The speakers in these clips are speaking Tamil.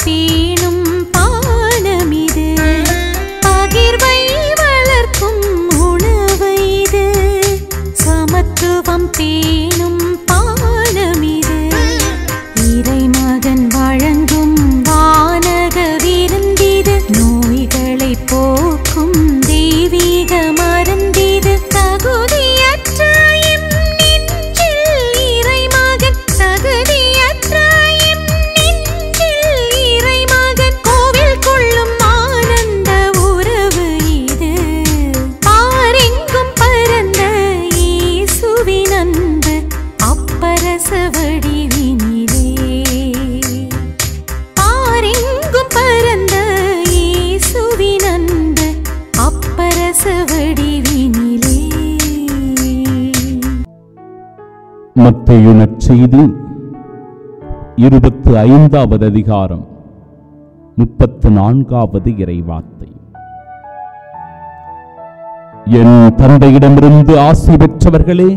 பேணும் பானமிது, பகிர்வை வளர்க்கும் உணவு இது. சமத்துவம் பேணும் பானமிது, இறைமகன் வழங்கும் வானக விருந்திது. நோய்களை போக்கும் தெய்வீக மருந்திது. தகுதியற்ற எம் நெஞ்சில் இறைமகன், தகுதியற்ற எம் நெஞ்சில் இறைமகன் கோவில் கொள்ளும் ஆனந்த உறவு இது. பாரெங்கும் பரந்த இயேசுவின் அன்பு அப்பரச வடிவினிலே. பாரெங்கும் பரந்த இயேசுவின் அன்பு அப்பரச வடிவினிலே. மத்தேயு நற்செய்தி 25வது அதிகாரம் 34வது இறைவார்த்தை. என் தந்தையிடமிருந்து ஆசி பெற்றவர்களே,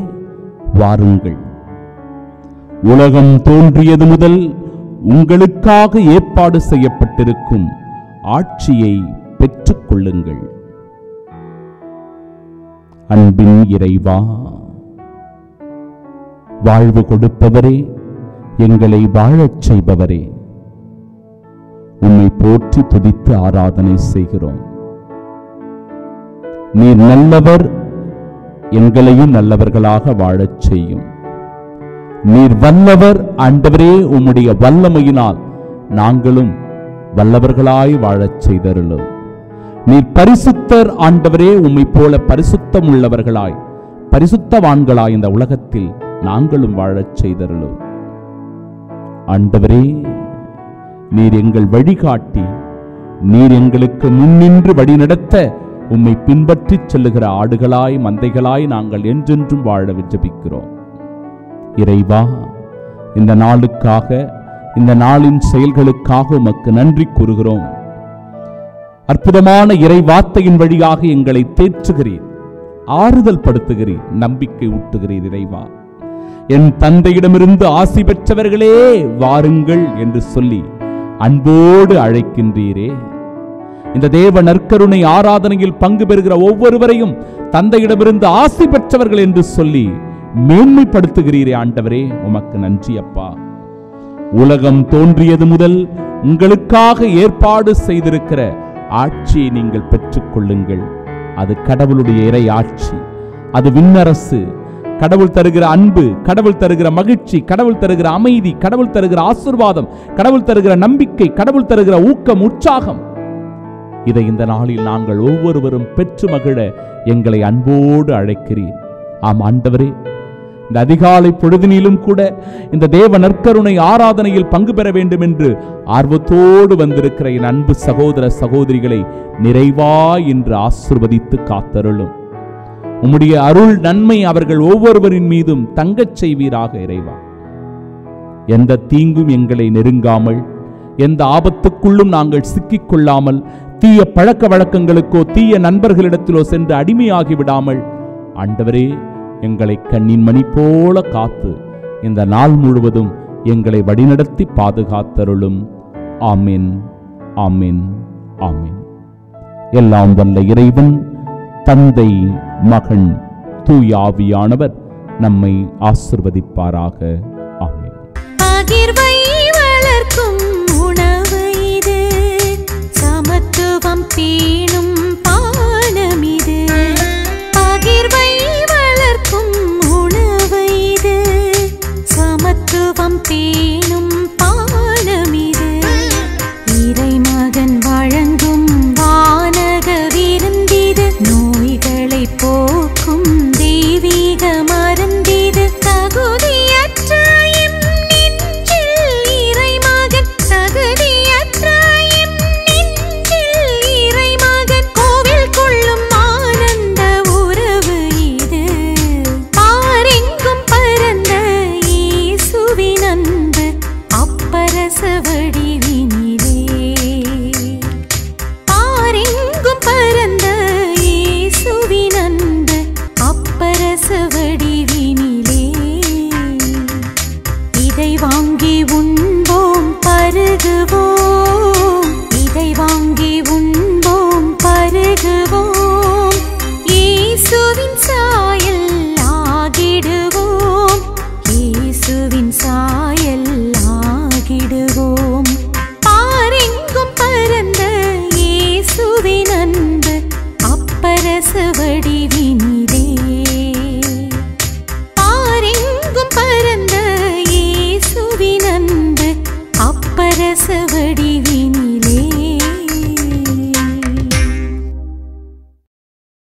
வாருங்கள். உலகம் தோன்றியது முதல் உங்களுக்காக ஏற்பாடு செய்யப்பட்டிருக்கும் ஆட்சியை பெற்றுக் கொள்ளுங்கள். அன்பின் இறைவா, வாழ்வு கொடுப்பவரே, எங்களை வாழச் செய்பவரே, உம்மை போற்றி துதித்து ஆராதனை செய்கிறோம். நீர் நல்லவர், எங்களையும் நல்லவர்களாக வாழச் செய்யும். நீர் வல்லவர் ஆண்டவரே, உம்முடைய வல்லமையினால் நாங்களும் வல்லவர்களாய் வாழச் செய்தருளும். நீர் பரிசுத்தர் ஆண்டவரே, உம்மை போல பரிசுத்தம் உள்ளவர்களாய் பரிசுத்தவான்களாய் இந்த உலகத்தில் நாங்களும் வாழச் செய்தருளும். ஆண்டவரே, நீர் எங்கள் வழிகாட்டி, நீர் எங்களுக்கு முன்னின்று வழிநடத்த உம்மை பின்பற்றி செல்லுகிற ஆடுகளாய் மந்தைகளாய் நாங்கள் என்றென்றும் வாழ விஜபிக்கிறோம். இறைவா, இந்த நாளுக்காக, இந்த நாளின் செயல்களுக்காக உமக்கு நன்றி கூறுகிறோம். அற்புதமான இறை வார்த்தையின் வழியாக எங்களை தேற்றுகிறீர், ஆறுதல் படுத்துகிறீர், நம்பிக்கை ஊட்டுகிறீர். இறைவா, என் தந்தையிடமிருந்து ஆசி பெற்றவர்களே, வாருங்கள் என்று சொல்லி அன்போடு அழைக்கின்றீரே. இந்த தேவ நற்கருணை ஆராதனையில் பங்கு பெறுகிற ஒவ்வொருவரையும் தந்தையிடமிருந்து ஆசி பெற்றவர்கள் என்று சொல்லி மேன்மைப்படுத்துகிறீரே. ஆண்டவரே, உமக்கு நன்றி அப்பா. உலகம் தோன்றியது முதல் உங்களுக்காக ஏற்பாடு செய்திருக்கிற ஆட்சியை நீங்கள் பெற்றுக் கொள்ளுங்கள். அது கடவுளுடைய இறை ஆட்சி, அது விண்ணரசு. கடவுள் தருகிற அன்பு, கடவுள் தருகிற மகிழ்ச்சி, கடவுள் தருகிற அமைதி, கடவுள் தருகிற ஆசீர்வாதம், கடவுள் தருகிற நம்பிக்கை, கடவுள் தருகிற ஊக்கம், உற்சாகம், இதை இந்த நாளில் நாங்கள் ஒவ்வொருவரும் பெற்று மகிழ எங்களை அன்போடு அழைக்கிறீர். ஆம் ஆண்டவரே, இந்த அதிகாலை பொழுதினிலும் கூட இந்த தேவ நற்கருணை ஆராதனையில் பங்கு பெற வேண்டும் என்று ஆர்வத்தோடு வந்திருக்கிற என் அன்பு சகோதர சகோதரிகளை நிறைவாய் என்று ஆசீர்வதித்து காத்தருளும். உம்முடைய அருள் நன்மை அவர்கள் ஒவ்வொருவரின் மீதும் தங்கச் செய்வீராக. இறைவா, எந்த தீங்கும் எங்களை நெருங்காமல், எந்த ஆபத்துக்குள்ளும் நாங்கள் சிக்கிக் கொள்ளாமல், தீய பழக்க வழக்கங்களுக்கோ தீய நண்பர்களிடத்திலோ சென்று அடிமையாகி விடாமல், ஆண்டவரே, எங்களை கண்ணின் மணி போல காத்து இந்த நாள் முழுவதும் எங்களை வழிநடத்தி பாதுகாத்தருளும். ஆமென், ஆமென், ஆமென். எல்லாம் வல்ல இறைவன், தந்தை, மகன், தூய ஆவியானவர் நம்மை ஆசீர்வதிப்பாராக. ஆமென். பகிர்வை வளர்க்கும் உணவு இது, சமத்துவம் பேணும் பானமிது. பகிர்வை வளர்க்கும் உணவு இது, சமத்துவம் பேணும் பானமிது. இறைமகன் வழங்கும் வானக விருந்திது. நோய்களை போக்கும் தெய்வீக மருந்திது. தகுதியற்ற எம் நெஞ்சில் இறைமகன், தகுதியற்ற எம் நெஞ்சில் இறைமகன் கோவில் கொள்ளும் ஆனந்த உறவு இது. பாரெங்கும் பரந்த இயேசுவின் அன்பு சாட்சியாய்